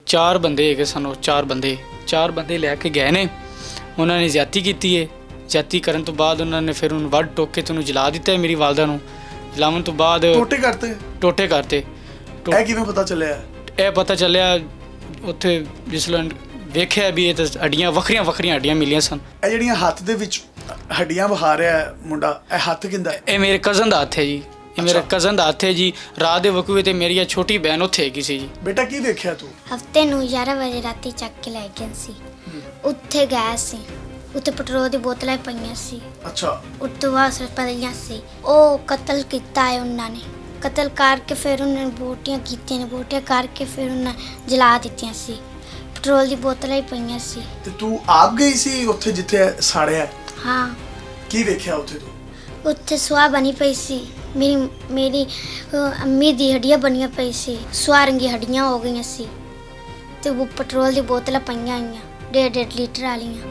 4 ਬੰਦੇ ਹੈਗੇ ਸਾਨੂੰ, 4 ਬੰਦੇ ਲੈ ਕੇ ਗਏ ਨੇ। ਉਹਨਾਂ ਨੇ ਜ਼ਿਆਦਤੀ ਕੀਤੀ ਹੈ। ਜ਼ਿਆਦਤੀ ਕਰਨ ਤੋਂ ਬਾਅਦ ਉਹਨਾਂ ਨੇ ਫਿਰ ਉਹਨੂੰ ਵੱਢ ਟੋਕ ਕੇ ਤੈਨੂੰ ਜਲਾ ਦਿੱਤਾ ਹੈ। ਮੇਰੀ ਵਾਲਦਾ ਨੂੰ ਜਲਾਉਣ ਤੋਂ ਬਾਅਦ ਟੋਟੇ ਕਰਤੇ। ਇਹ ਕਿਵੇਂ ਪਤਾ ਚੱਲਿਆ? ਇਹ ਪਤਾ ਚੱਲਿਆ ਉੱਥੇ ਜਿਸ ਵੇਲੇ ਵੇਖਿਆ ਵੀ ਇਹ ਤਾਂ ਹੱਡੀਆਂ ਵੱਖਰੀਆਂ ਹੱਡੀਆਂ ਮਿਲੀਆਂ ਸਨ। ਇਹ ਜਿਹੜੀਆਂ ਹੱਥ ਦੇ ਵਿੱਚ ਹੱਡੀਆਂ ਵਹਾ ਰਿਹਾ ਮੁੰਡਾ, ਇਹ ਹੱਥ ਕਿੰਦਾ? ਇਹ ਮੇਰੇ ਕਜ਼ਨ ਦਾ ਹੱਥ ਹੈ ਜੀ। ਇਹ ਮੇਰੇ ਕਜ਼ਨ ਦਾ ਹੱਥ ਹੈ ਜੀ। ਰਾਤ ਦੇ ਵਕੂਏ ਤੇ ਮੇਰੀ ਛੋਟੀ ਭੈਣ ਉੱਥੇ ਹੈਗੀ ਸੀ ਜੀ। ਬੇਟਾ ਕੀ ਵੇਖਿਆ ਤੂੰ? ਹਫਤੇ ਨੂੰ 11 ਵਜੇ ਰਾਤੀ ਚੱਕ ਕੇ ਲੈ ਗਏ ਸੀ। ਉੱਥੇ ਗਏ ਸੀ, ਉੱਥੇ ਪੈਟਰੋਲ ਦੀ ਬੋਤਲਾਂ ਪਈਆਂ ਸੀ। ਅੱਛਾ। ਉੱਤੋਂ ਬਾਅਦ ਪਈਆਂ ਸੀ। ਉਹ ਕਤਲ ਕੀਤਾ ਹੈ ਉਹਨਾਂ ਨੇ। ਕਤਲ ਕਰਕੇ ਫਿਰ ਉਹਨਾਂ ਨੇ ਬੋਟੀਆਂ ਕੀਤੀਆਂ ਨੇ। ਬੋਟੀਆਂ ਕਰਕੇ ਫਿਰ ਉਹਨਾਂ ਜਲਾ ਦਿੱਤੀਆਂ ਸੀ। ਪੈਟਰੋਲ ਦੀ ਬੋਤਲਾਂ ਹੀ ਪਈਆਂ ਸੀ। ਤੇ ਤੂੰ ਆਪ ਗਈ ਸੀ ਉੱਥੇ ਜਿੱਥੇ ਸਾੜਿਆ? ਹਾਂ। ਕੀ ਵੇਖਿਆ ਉੱਥੇ ਤੂੰ? ਉੱਥੇ ਸੁਆਹ ਬਣੀ ਪਈ ਸੀ। ਮੇਰੀ ਅੰਮੀ ਦੀ ਹੱਡੀਆਂ ਬਣੀਆਂ ਪਈ ਸੀ। ਸੁਆਹ ਰੰਗੀ ਹੱਡੀਆਂ ਹੋ ਗਈਆਂ ਸੀ ਤੇ ਉਹ ਪੈਟਰੋਲ ਦੀ बोतलें पईयां आईयां 1.5 लीटर वालियां।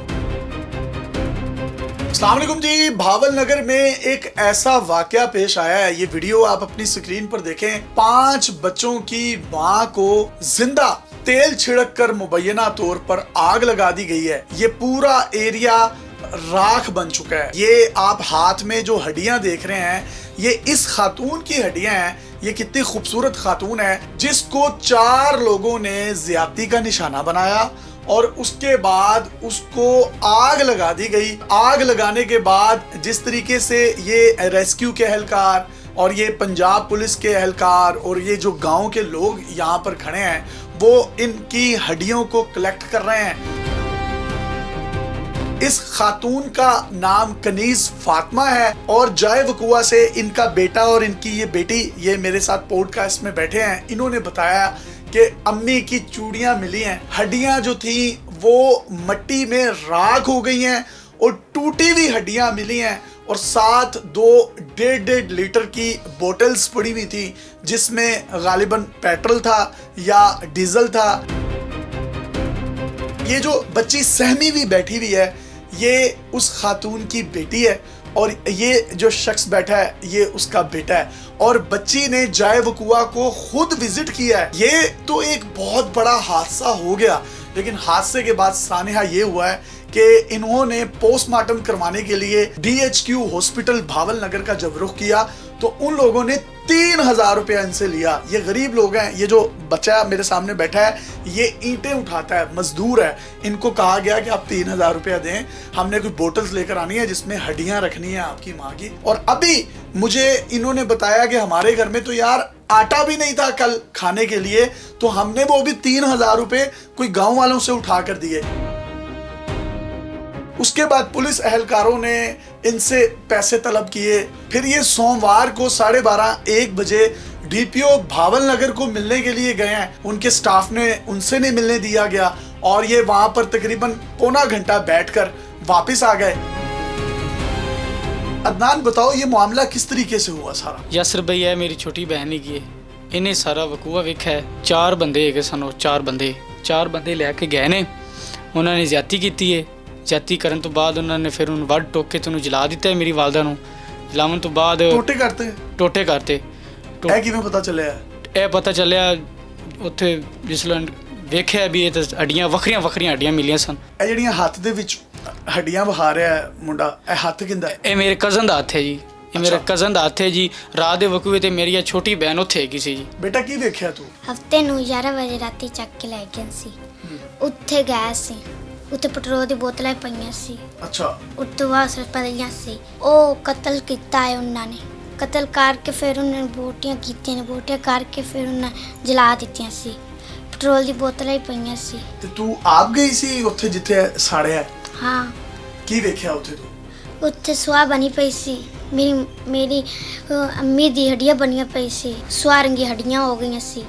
अस्सलाम वालेकुम जी। भावल नगर में एक ऐसा वाकया पेश आया है। ये वीडियो आप अपनी स्क्रीन पर देखें। 5 बच्चों की मां को जिंदा तेल छिड़क कर मुबैना तौर पर आग लगा दी गई है। ये पूरा एरिया राख बन चुका है। ये आप हाथ में जो हड्डियां देख रहे हैं, ये इस खातून की हड्डियां हैं। ये कितनी खूबसूरत खातून है जिसको 4 लोगों ने ज्यादती का निशाना बनाया और उसके बाद उसको आग लगा दी गई। आग लगाने के बाद जिस तरीके से ये रेस्क्यू के एहलकार और ये पंजाब पुलिस के एहलकार और ये जो गांव के लोग यहाँ पर खड़े हैं, वो इनकी हड्डियों को कलेक्ट कर रहे हैं। इस खातून का नाम कनीज फातिमा है और जाए वकुआ से इनका बेटा और इनकी ये बेटी ये मेरे साथ पॉडकास्ट में बैठे हैं। इन्होंने बताया कि अम्मी की चूड़ियां मिली हैं। हड्डियां जो थी वो मिट्टी में राख हो गई हैं और टूटी हुई हड्डियां मिली हैं और साथ 2 1.5 लीटर की बोतल्स पड़ी हुई थी जिसमें गालिबन पेट्रोल था या डीजल था। ये जो बच्ची सहमी हुई बैठी हुई है, ये उस खातून की बेटी है और ये जो शख्स बैठा है ये उसका बेटा है। और बच्ची ने जाए वकुआ को खुद विजिट किया है। ये तो एक बहुत बड़ा हादसा हो गया, लेकिन हादसे के बाद सानिहा ये हुआ है कि इन्होंने पोस्टमार्टम करवाने के लिए DHQ हॉस्पिटल भावल नगर का जब रुख किया तो उन लोगों ने 3000 रुपया इनसे लिया। ये गरीब लोग हैं। ये जो बच्चा मेरे सामने बैठा है ये ईंटें उठाता है, मजदूर है। इनको कहा गया कि आप 3000 रुपया दें, हमने कुछ बोतल्स लेकर आनी है जिसमें हड्डियां रखनी है आपकी माँ की। और अभी मुझे इन्होंने बताया कि हमारे घर में तो यार आटा भी नहीं था कल खाने के लिए, तो हमने वो भी 3000 रुपये कोई गाँव वालों से उठा कर दिए। उसके बाद पुलिस एहलकारों ने इनसे पैसे तलब किए। फिर ये सोमवार को 12:30-1 बजे DPO भावल नगर को मिलने के लिए गए हैं। उनके स्टाफ ने उनसे नहीं मिलने दिया गया और ये वहां पर तकरीबन पौना घंटा बैठकर वापस आ गए। अदनान बताओ ये मामला किस तरीके से हुआ सारा? यासर भाई है मेरी छोटी बहन ही है। इन्हें सारा वकूआ वेखा है। 4 ਬੰਦੇ ਹੈਗੇ ਸਾਨੂੰ, 4 ਬੰਦੇ ਲੈ ਕੇ ਗਏ ਨੇ। ਉਹਨਾਂ ਨੇ ਜ਼ਿਆਦਤੀ ਕੀਤੀ ਹੈ। ਜ਼ਿਆਦਤੀ ਕਰਨ ਤੋਂ ਬਾਅਦ ਉਹਨਾਂ ਨੇ ਫਿਰ ਉਹਨੂੰ ਵੱਢ ਟੋਕ ਕੇ ਤੈਨੂੰ ਜਲਾ ਦਿੱਤਾ ਹੈ। ਮੇਰੀ ਵਾਲਦਾ ਨੂੰ ਜਲਾਉਣ ਤੋਂ ਬਾਅਦ ਟੋਟੇ ਕਰਤੇ। ਇਹ ਕਿਵੇਂ ਪਤਾ ਚੱਲਿਆ? ਇਹ ਪਤਾ ਚੱਲਿਆ ਉੱਥੇ ਜਿਸ ਵੇਲੇ ਵੇਖਿਆ ਵੀ ਇਹ ਤਾਂ ਹੱਡੀਆਂ ਵੱਖਰੀਆਂ ਹੱਡੀਆਂ ਮਿਲੀਆਂ ਸਨ। ਇਹ ਜਿਹੜੀਆਂ ਹੱਥ ਦੇ ਵਿੱਚ ਹੱਡੀਆਂ ਵਹਾ ਰਿਹਾ ਮੁੰਡਾ, ਇਹ ਹੱਥ ਕਿੰਦਾ? ਇਹ ਮੇਰੇ ਕਜ਼ਨ ਦਾ ਹੱਥ ਹੈ ਜੀ। ਇਹ ਮੇਰੇ ਕਜ਼ਨ ਦਾ ਹੱਥ ਹੈ ਜੀ। ਰਾਤ ਦੇ ਵਕੂਏ ਤੇ ਮੇਰੀ ਛੋਟੀ ਭੈਣ ਉੱਥੇ ਹੈਗੀ ਸੀ ਜੀ। ਬੇਟਾ ਕੀ ਵੇਖਿਆ ਤੂੰ? ਹਫਤੇ ਨੂੰ 11 ਵਜੇ ਰਾਤੀ ਚੱਕ ਕੇ ਲੈ ਗਏ ਸੀ। ਉੱਥੇ ਗਏ ਸੀ, ਉੱਥੇ ਪੈਟਰੋਲ ਦੀ ਬੋਤਲਾਂ ਪਈਆਂ ਸੀ। ਅੱਛਾ। ਉੱਤੋਂ ਬਾਅਦ ਪਈਆਂ ਸੀ। ਉਹ ਕਤਲ ਕੀਤਾ ਹੈ ਉਹਨਾਂ ਨੇ। ਕਤਲ ਕਰਕੇ ਫਿਰ ਉਹਨਾਂ ਨੇ ਬੋਟੀਆਂ ਕੀਤੀਆਂ ਨੇ। ਬੋਟੀਆਂ ਕਰਕੇ ਫਿਰ ਉਹਨਾਂ ਜਲਾ ਦਿੱਤੀਆਂ ਸੀ। ਪੈਟਰੋਲ ਦੀ ਬੋਤਲਾਂ ਹੀ ਪਈਆਂ ਸੀ। ਤੇ ਤੂੰ ਆਪ ਗਈ ਸੀ ਉੱਥੇ ਜਿੱਥੇ ਸਾੜਿਆ? ਹਾਂ। ਕੀ ਵੇਖਿਆ ਉੱਥੇ ਤੂੰ? ਉੱਥੇ ਸੁਆਹ ਬਣੀ ਪਈ ਸੀ। ਮੇਰੀ ਅੰਮੀ ਦੀ ਹੱਡੀਆਂ ਬਣੀਆਂ ਪਈ ਸੀ। ਸੁਆਹ ਰੰਗੀ ਹੱਡੀਆਂ ਹੋ ਗਈਆਂ ਸੀ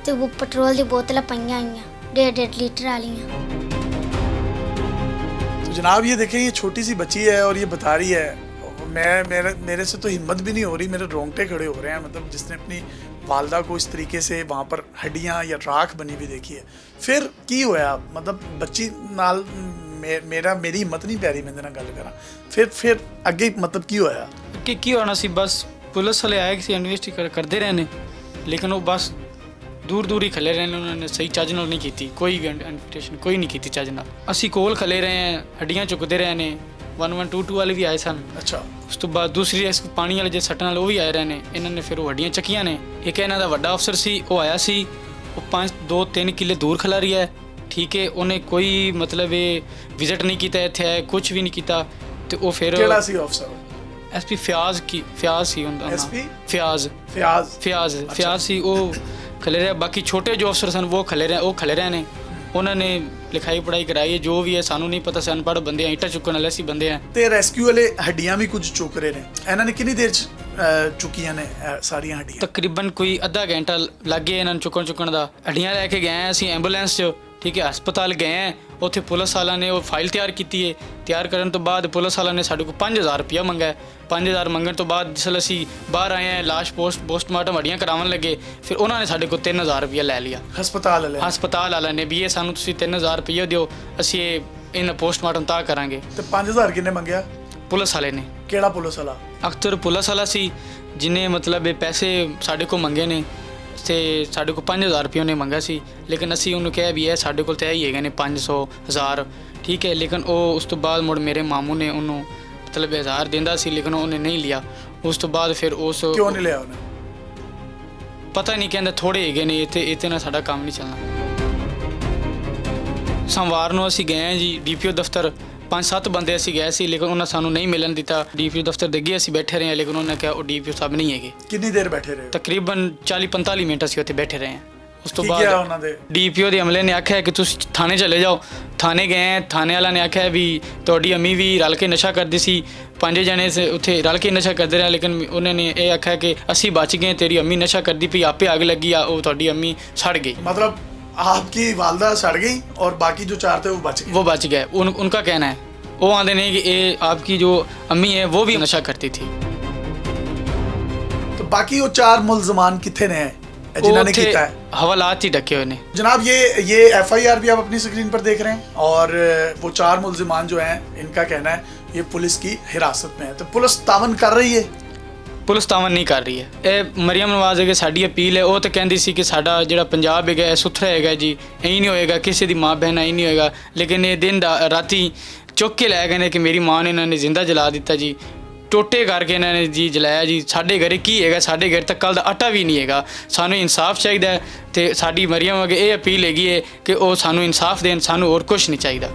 ਤੇ ਉਹ ਪੈਟਰੋਲ ਦੀ ਬੋਤਲਾਂ ਪਈਆਂ ਆਈਆਂ 1.5 लीटर वालियां। तो जनाब ये देखें, ये छोटी सी बच्ची है और ये बता रही है, मेरे से तो हिम्मत भी नहीं हो रही, मेरे रोंगटे खड़े हो रहे हैं। मतलब जिसने अपनी वालदा को इस तरीके से वहाँ पर हड्डियाँ या राख बनी हुई देखी है। फिर की होया? मतलब बच्ची नाल मेरी हिम्मत नहीं पै रही मैं गल करा। फिर अगे मतलब की होया? कि की होना सी? बस पुलिस वाले आए कि इन्वेस्टिगेट करते रहे ने, लेकिन वो बस ਦੂਰ ਦੂਰ ਹੀ ਖਲੇ ਰਹੇ ਨੇ, ਉਹਨਾਂ ਨੇ ਸਹੀ ਚੱਜ ਨਾਲ ਨਹੀਂ ਕੀਤੀ, ਕੋਈ ਵੀ ਇਨਵੀਟੇਸ਼ਨ ਕੋਈ ਨਹੀਂ ਕੀਤੀ ਚੱਜ ਨਾਲ। ਅਸੀਂ ਕੋਲ ਖਲੇ ਰਹੇ ਹਾਂ, ਹੱਡੀਆਂ ਚੁੱਕਦੇ ਰਹੇ ਨੇ, 1122 ਵਾਲੇ ਵੀ ਆਏ ਸਨ। ਅੱਛਾ। ਉਸ ਤੋਂ ਬਾਅਦ ਦੂਸਰੀ ਇਸ ਪਾਣੀ ਵਾਲੇ ਜੇ ਸੱਟਾਂ ਨਾਲ ਉਹ ਵੀ ਆਏ ਰਹੇ ਨੇ, ਇਹਨਾਂ ਨੇ ਫਿਰ ਉਹ ਹੱਡੀਆਂ ਚੱਕੀਆਂ ਨੇ। ਇੱਕ ਇਹਨਾਂ ਦਾ ਵੱਡਾ ਅਫਸਰ ਸੀ, ਉਹ ਆਇਆ ਸੀ, ਉਹ 2-3 ਕਿੱਲੇ ਦੂਰ ਖਲਾ ਰਹੀ ਹੈ, ਠੀਕ ਹੈ, ਉਹਨੇ ਕੋਈ ਮਤਲਬ ਇਹ ਵਿਜ਼ਿਟ ਨਹੀਂ ਕੀਤਾ ਇੱਥੇ ਆਏ, ਕੁਝ ਵੀ ਨਹੀਂ ਕੀਤਾ। ਤੇ ਉਹ ਫਿਰ ਕਿਹੜਾ ਸੀ ਅਫਸਰ? ਐਸਪੀ ਫਿਆਜ਼ ਸੀ ਉਹਦਾ ਨਾਮ। SP ਫਿਆਜ਼ ਸੀ, ਉਹ ਖਲੇ ਰਿਹਾ। ਬਾਕੀ ਛੋਟੇ ਜੋ ਅਫਸਰ ਸਨ ਉਹ ਖਲੇ ਰਹੇ ਨੇ, ਉਹਨਾਂ ਨੇ ਲਿਖਾਈ ਪੜਾਈ ਕਰਾਈ ਹੈ, ਜੋ ਵੀ ਹੈ ਸਾਨੂੰ ਨਹੀਂ ਪਤਾ, ਅਸੀਂ ਅਨਪੜ੍ਹ ਬੰਦੇ ਆ, ਇੱਟਾਂ ਚੁੱਕਣ ਵਾਲੇ ਅਸੀਂ ਬੰਦੇ ਆ। ਤੇ ਰੈਸਕਿਊ ਵਾਲੇ ਹੱਡੀਆਂ ਵੀ ਕੁਝ ਚੁੱਕ ਰਹੇ ਨੇ, ਇਹਨਾਂ ਨੇ ਕਿੰਨੀ ਦੇਰ ਚ ਚੁੱਕੀਆਂ ਨੇ ਸਾਰੀਆਂ ਹੱਡੀਆਂ? ਤਕਰੀਬਨ ਕੋਈ ਅੱਧਾ ਘੰਟਾ ਲੱਗ ਗਿਆ ਇਹਨਾਂ ਨੂੰ ਚੁੱਕਣ ਦਾ। ਹੱਡੀਆਂ ਲੈ ਕੇ ਗਏ ਆ ਅਸੀਂ ਐਂਬੂਲੈਂਸ 'ਚ, ਠੀਕ ਹੈ, ਹਸਪਤਾਲ ਗਏ ਆ। ਉੱਥੇ ਪੁਲਿਸ ਵਾਲਾ ਨੇ ਉਹ ਫਾਈਲ ਤਿਆਰ ਕੀਤੀ ਹੈ। ਤਿਆਰ ਕਰਨ ਤੋਂ ਬਾਅਦ ਪੁਲਿਸ ਵਾਲਾ ਨੇ ਸਾਡੇ ਕੋਲ 5000 ਰੁਪਇਆ ਮੰਗਿਆ। 5000 ਮੰਗਣ ਤੋਂ ਬਾਅਦ ਜਿਸ ਅਸੀਂ ਬਾਹਰ ਆਏ ਆ, ਲਾਸ਼ ਪੋਸਟਮਾਰਟਮ ਹੱਡੀਆਂ ਕਰਾਉਣ ਲੱਗੇ, ਫਿਰ ਉਹਨਾਂ ਨੇ ਸਾਡੇ ਕੋਲ 3000 ਰੁਪਇਆ ਲੈ ਲਿਆ। ਹਸਪਤਾਲ ਵਾਲਾ ਨੇ ਵੀ ਇਹ ਸਾਨੂੰ ਤੁਸੀਂ 3000 ਰੁਪਇਆ ਦਿਓ, ਅਸੀਂ ਇਹਨਾਂ ਪੋਸਟਮਾਰਟਮ ਤਾਂ ਕਰਾਂਗੇ। ਤੇ 5000 ਕਿੰਨੇ ਮੰਗਿਆ? ਪੁਲਿਸ ਵਾਲੇ ਨੇ। ਕਿਹੜਾ ਪੁਲਿਸ ਵਾਲਾ? ਅਖਤਰ ਪੁਲਿਸ ਵਾਲਾ ਸੀ, ਜਿਹਨੇ ਮਤਲਬ ਇਹ ਪੈਸੇ ਸਾਡੇ ਕੋਲ ਮੰਗੇ ਨੇ, ਤੇ ਸਾਡੇ ਕੋਲ 5000 ਰੁਪਏ ਉਹਨੇ ਮੰਗਿਆ ਸੀ। ਲੇਕਿਨ ਅਸੀਂ ਉਹਨੂੰ ਕਿਹਾ ਵੀ ਇਹ ਸਾਡੇ ਕੋਲ ਤਾਂ ਹੀ ਹੈਗੇ ਨੇ 500 1000, ਠੀਕ ਹੈ। ਲੇਕਿਨ ਉਹ ਉਸ ਤੋਂ ਬਾਅਦ ਮੁੜ ਮੇਰੇ ਮਾਮੂ ਨੇ ਉਹਨੂੰ ਮਤਲਬ 1000 ਦਿੰਦਾ ਸੀ, ਲੇਕਿਨ ਉਹਨੇ ਨਹੀਂ ਲਿਆ। ਉਸ ਤੋਂ ਬਾਅਦ ਫਿਰ ਉਸ ਕਿਉਂ ਨਹੀਂ ਲਿਆ ਉਹਨੇ? ਪਤਾ ਨਹੀਂ, ਕਹਿੰਦਾ ਥੋੜੇ ਹੈਗੇ ਨੇ, ਇੱਥੇ ਨਾਲ ਸਾਡਾ ਕੰਮ ਨਹੀਂ ਚੱਲਣਾ। ਸੋਮਵਾਰ ਨੂੰ ਅਸੀਂ ਗਏ ਹਾਂ ਜੀ DPO ਦਫ਼ਤਰ, 5-7 ਬੰਦੇ ਅਸੀਂ ਗਏ ਸੀ, ਲੇਕਿਨ ਉਹਨਾਂ ਸਾਨੂੰ ਨਹੀਂ ਮਿਲਣ ਦਿੱਤਾ। DPO ਦਫ਼ਤਰ ਦੇ ਅੱਗੇ ਅਸੀਂ ਬੈਠੇ ਰਹੇ ਹਾਂ, ਲੇਕਿਨ ਉਹਨਾਂ ਨੇ ਕਿਹਾ ਉਹ DPO ਸਾਹਿਬ ਨਹੀਂ ਹੈਗੇ। ਕਿੰਨੀ ਦੇਰ ਬੈਠੇ ਰਹੇ? ਤਕਰੀਬਨ 40-45 ਮਿੰਟ ਅਸੀਂ ਉੱਥੇ ਬੈਠੇ ਰਹੇ ਹਾਂ। ਉਸ ਤੋਂ ਬਾਅਦ ਉਹਨਾਂ ਦੇ DPO ਦੇ ਅਮਲੇ ਨੇ ਆਖਿਆ ਕਿ ਤੁਸੀਂ ਥਾਣੇ ਚਲੇ ਜਾਓ। ਥਾਣੇ ਗਏ, ਥਾਣੇ ਵਾਲਾ ਨੇ ਆਖਿਆ ਵੀ ਤੁਹਾਡੀ ਅੰਮੀ ਵੀ ਰਲ ਕੇ ਨਸ਼ਾ ਕਰਦੀ ਸੀ, 5 ਜਣੇ ਉੱਥੇ ਰਲ ਕੇ ਨਸ਼ਾ ਕਰਦੇ ਰਹੇ, ਲੇਕਿਨ ਉਹਨਾਂ ਨੇ ਇਹ ਆਖਿਆ ਕਿ ਅਸੀਂ ਬਚ ਗਏ, ਤੇਰੀ ਅੰਮੀ ਨਸ਼ਾ ਕਰਦੀ ਪਈ, ਆਪੇ ਅੱਗ ਲੱਗੀ ਆ, ਉਹ ਤੁਹਾਡੀ ਅੰਮੀ ਸੜ ਗਈ। मतलब आपकी वालदा सड़ गई और बाकी जो 4 थे वो बच गए। उनका कहना है, वो आते नहीं कि ये आपकी जो अम्मी है वो भी नशा करती थी। तो बाकी वो 4 मुलजमान कितने ने जिन्होंने किया है? हवालात ही ढके हुए ने जनाब। ये FIR भी आप अपनी स्क्रीन पर देख रहे हैं, और वो 4 मुलजमान जो हैं, इनका कहना है ये पुलिस की हिरासत में है। तो पुलिस तावन कर रही है? ਪੁਲਿਸ ਤਾਵਨ ਨਹੀਂ ਕਰ ਰਹੀ ਹੈ। ਇਹ ਮਰੀਮ ਨਵਾਜ਼ ਹੈਗੇ, ਸਾਡੀ ਅਪੀਲ ਹੈ। ਉਹ ਤਾਂ ਕਹਿੰਦੀ ਸੀ ਕਿ ਸਾਡਾ ਜਿਹੜਾ ਪੰਜਾਬ ਹੈਗਾ ਇਹ ਸੁਥਰਾ ਹੈਗਾ ਜੀ, ਇਹੀ ਨਹੀਂ ਹੋਏਗਾ, ਕਿਸੇ ਦੀ ਮਾਂ ਬਹਿਨ ਇਹੀ ਨਹੀਂ ਹੋਏਗਾ। ਲੇਕਿਨ ਇਹ ਦਿਨ ਰਾਤੀ ਚੁੱਕ ਕੇ ਲੈ ਗਏ ਨੇ ਕਿ ਮੇਰੀ ਮਾਂ ਨੇ ਇਹਨਾਂ ਨੇ ਜ਼ਿੰਦਾ ਜਲਾ ਦਿੱਤਾ ਜੀ, ਟੋਟੇ ਕਰਕੇ ਇਹਨਾਂ ਨੇ ਜੀ ਜਲਾਇਆ ਜੀ। ਸਾਡੇ ਘਰੇ ਕੀ ਹੈਗਾ? ਸਾਡੇ ਘਰ ਤੱਕ ਕੱਲ ਦਾ ਆਟਾ ਵੀ ਨਹੀਂ ਹੈਗਾ। ਸਾਨੂੰ ਇਨਸਾਫ ਚਾਹੀਦਾ ਹੈ, ਤੇ ਸਾਡੀ ਮਰੀਮ ਅੱਗੇ ਇਹ ਅਪੀਲ ਹੈਗੀ ਹੈ ਕਿ ਉਹ ਸਾਨੂੰ ਇਨਸਾਫ ਦੇਣ, ਸਾਨੂੰ ਹੋਰ ਕੁਝ ਨਹੀਂ ਚਾਹੀਦਾ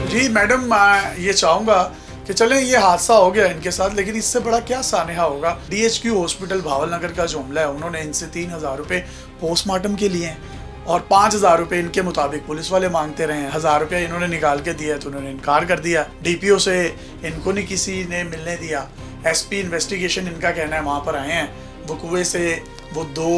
जी। मैडम मैं ये चाहूँगा कि चलें, ये हादसा हो गया इनके साथ, लेकिन इससे बड़ा क्या सानहा होगा। DHQ हॉस्पिटल भावल नगर का जो हमला है, उन्होंने इनसे 3000 रुपये पोस्टमार्टम के लिए हैं, और 5000 रुपये इनके मुताबिक पुलिस वाले मांगते रहे हैं। 1000 रुपये इन्होंने निकाल के दिया तो उन्होंने इनकार कर दिया। DPO से इनको नहीं किसी ने मिलने दिया। SP इन्वेस्टिगेशन इनका कहना है वहाँ पर आए हैं, वकूए से वो 2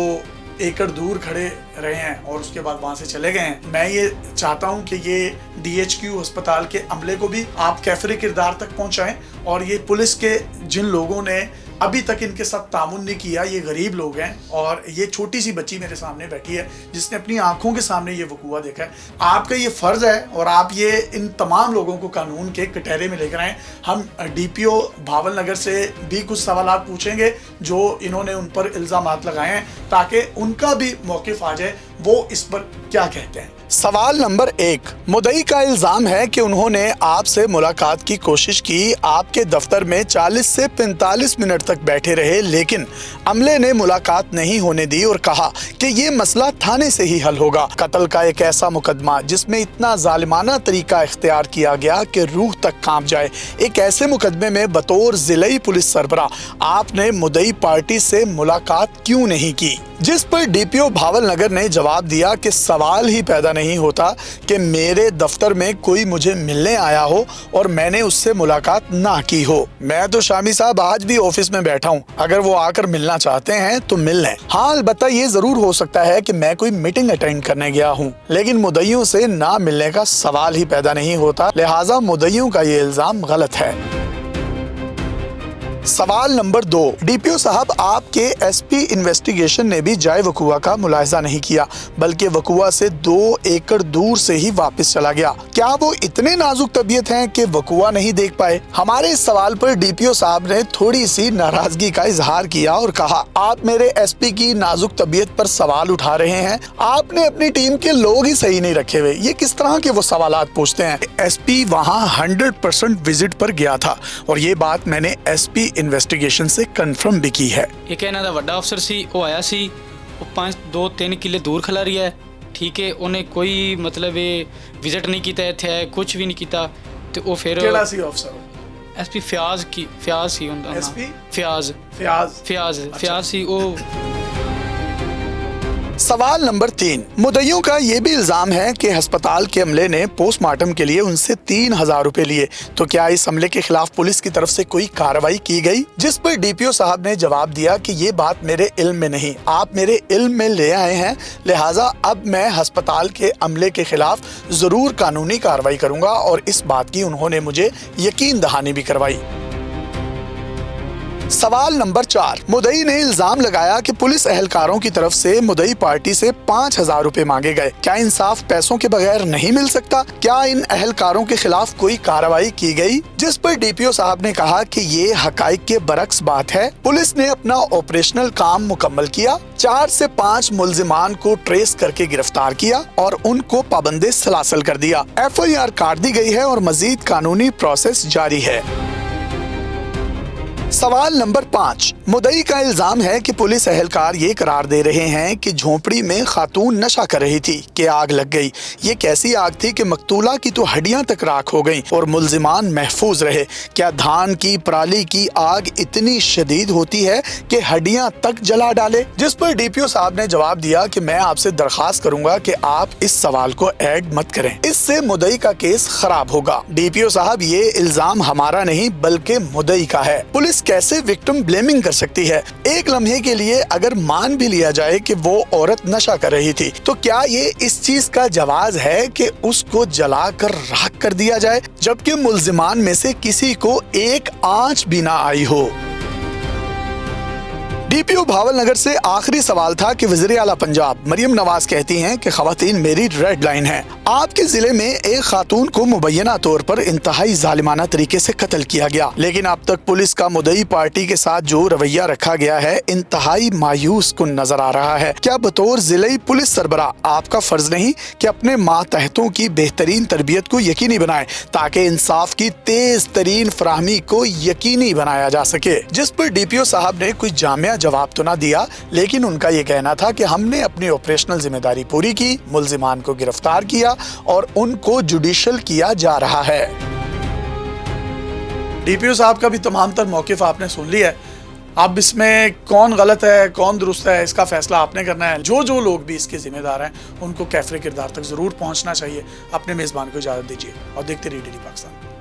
एकड़ दूर खड़े रहे हैं और उसके बाद वहाँ से चले गए हैं। मैं ये चाहता हूँ कि ये DHQ अस्पताल के अमले को भी आप कैफरे किरदार तक पहुँचाएं, और ये पुलिस के जिन लोगों ने अभी तक इनके साथ तामुन नहीं किया, ये गरीब लोग हैं, और ये छोटी सी बच्ची मेरे सामने बैठी है जिसने अपनी आंखों के सामने ये वकूआ देखा है। आपका ये फ़र्ज़ है, और आप ये इन तमाम लोगों को कानून के कटहरे में लेकर आएँ। हम DPO भावल नगर से भी कुछ सवालात पूछेंगे जो इन्होंने उन पर इल्ज़ामात लगाए हैं, ताकि उनका भी मौक़िफ़ आ जाए वो इस पर क्या कहते हैं। सवाल नंबर 1, मुद्दई का इल्ज़ाम है कि उन्होंने आपसे मुलाकात की कोशिश की, आपके दफ्तर में 40 से 45 मिनट तक बैठे रहे, लेकिन अमले ने मुलाकात नहीं होने दी और कहा कि ये मसला थाने से ही हल होगा। कत्ल का एक ऐसा मुकदमा जिसमें इतना जालिमाना तरीका इख्तियार किया गया कि रूह तक कांप जाए, एक ऐसे मुकदमे में बतौर ज़िलाई पुलिस सरबरा आपने मुद्दई पार्टी से मुलाकात क्यों नहीं की? जिस पर DPO भावल नगर ने जवाब दिया कि सवाल ही पैदा नहीं होता कि मेरे दफ्तर में कोई मुझे मिलने आया हो और मैंने उससे मुलाकात ना की हो। मैं तो शामी साहब आज भी ऑफिस में बैठा हूँ, अगर वो आकर मिलना चाहते हैं तो मिल लें। हाँ, अलबत्ता ये जरूर हो सकता है कि मैं कोई मीटिंग अटेंड करने गया हूँ, लेकिन मुद्दइयों से ना मिलने का सवाल ही पैदा नहीं होता, लिहाजा मुद्दइयों का ये इल्ज़ाम गलत है। सवाल नंबर 2, डीपीओ साहब, आपके एसपी इन्वेस्टिगेशन ने भी जाए वकुआ का मुलाहिजा नहीं किया, बल्कि वकुआ से 2 एकड़ दूर से ही वापस चला गया। क्या वो इतने नाजुक तबीयत हैं कि वकुआ नहीं देख पाए? हमारे इस सवाल पर डीपीओ साहब ने थोड़ी सी नाराजगी का इजहार किया और कहा, आप मेरे एसपी की नाजुक तबीयत पर सवाल उठा रहे हैं, आपने अपनी टीम के लोग ही सही नहीं रखे हुए। ये किस तरह के वो सवालात पूछते हैं? एसपी वहाँ 100% विजिट पर गया था और ये बात मैंने एसपी इन्वेस्टिगेशन से कंफर्म भी की है। एक ਇਹਨਾਂ ਦਾ ਵੱਡਾ ਅਫਸਰ ਸੀ, ਉਹ ਆਇਆ ਸੀ, ਉਹ 2-3 ਕਿੱਲੇ ਦੂਰ ਖਲਾ ਰਿਹਾ ਹੈ, ਠੀਕ ਹੈ, ਉਹਨੇ ਕੋਈ ਮਤਲਬ ਇਹ ਵਿਜ਼ਿਟ ਨਹੀਂ ਕੀਤਾ ਇੱਥੇ, ਕੁਝ ਵੀ ਨਹੀਂ ਕੀਤਾ, ਤੇ ਉਹ ਫਿਰ ਕਿਹੜਾ ਸੀ ਅਫਸਰ? ਐਸਪੀ ਫਿਆਜ਼ ਸੀ ਹੁੰਦਾ। ਐਸਪੀ ਫਿਆਜ਼ ਸੀ ਉਹ। सवाल नंबर 3, मुद्दइयों का ये भी इल्जाम है कि अस्पताल के अमले ने पोस्टमार्टम के लिए उनसे 3000 रुपए लिए। तो क्या इस हमले के खिलाफ पुलिस की तरफ से कोई कार्रवाई की गई? जिस पर डीपीओ साहब ने जवाब दिया कि ये बात मेरे इल्म में नहीं, आप मेरे इल्म में ले आए हैं, लिहाजा अब मैं अस्पताल के अमले के खिलाफ जरूर कानूनी कार्रवाई करूंगा। और इस बात की उन्होंने मुझे यकीन दहानी भी करवाई। सवाल नंबर 4, मुद्दई ने इल्जाम लगाया कि पुलिस एहलकारों की तरफ से मुद्दई पार्टी से 5000 रुपए मांगे गए। क्या इंसाफ पैसों के बगैर नहीं मिल सकता? क्या इन एहलकारों के खिलाफ कोई कार्रवाई की गई? जिस पर डीपीओ साहब ने कहा कि ये हकाइक के बरक्स बात है। पुलिस ने अपना ऑपरेशनल काम मुकम्मल किया, 4 से 5 मुल्जिमान को ट्रेस करके गिरफ्तार किया और उनको पाबंदे सलासल कर दिया। FIR काट दी गई है और मजीद कानूनी प्रोसेस जारी है। सवाल नंबर 5, मुद्दई का इल्जाम है कि पुलिस एहलकार ये करार दे रहे हैं कि झोंपड़ी में खातून नशा कर रही थी कि आग लग गई। ये कैसी आग थी कि मकतूला की तो हड्डियां तक राख हो गईं और मुल्जिमान महफूज रहे? क्या धान की पराली की आग इतनी शदीद होती है कि हड्डियां तक जला डाले? जिस पर डीपीओ साहब ने जवाब दिया कि मैं आपसे दरखास्त करूंगा कि आप इस सवाल को ऐड मत करें, इससे मुद्दई का केस खराब होगा। डीपीओ साहब, ये इल्जाम हमारा नहीं बल्कि मुद्दई का है। पुलिस कैसे विक्टिम ब्लेमिंग कर सकती है? एक लम्हे के लिए अगर मान भी लिया जाए कि वो औरत नशा कर रही थी, तो क्या ये इस चीज का जवाज है कि उसको जलाकर राख कर दिया जाए, जबकि मुल्जिमान में से किसी को एक आंच भी ना आई हो? डीपीओ भावलनगर से आखिरी सवाल था कि वज़ीर आला पंजाब मरियम नवाज कहती हैं कि खवातीन मेरी रेड लाइन है। आपके जिले में एक खातून को मुबैना तौर पर इंतहाई जालिमाना तरीके से कत्ल किया गया, लेकिन अब तक पुलिस का मुद्दई पार्टी के साथ जो रवैया रखा गया है इंतहाई मायूस कुन नजर आ रहा है। क्या बतौर जिले पुलिस सरबरा आपका फर्ज नहीं कि अपने मातहतों की बेहतरीन तरबियत को यकीनी बनाए ताकि इंसाफ की तेज तरीन फराहमी को यकीनी बनाया जा सके? जिस पर डीपीओ साहब ने कोई जामिया जवाब तो ना दिया, लेकिन उनका ये कहना था कि हमने अपनी ऑपरेशनल जिम्मेदारी पूरी की, मुल्जिमान को गिरफ्तार किया और उनको जुडिशल किया जा रहा है। डीपीओ साहब का भी तमाम तर मौक़िफ़ आपने सुन लिया है। अब इसमें कौन गलत है कौन दुरुस्त है इसका फैसला आपने करना है। जो लोग भी इसके जिम्मेदार हैं उनको कैफरे किरदार तक जरूर पहुंचना चाहिए। अपने मेज़बान को इजाज़त दीजिए और देखते रहिए DD पाकिस्तान।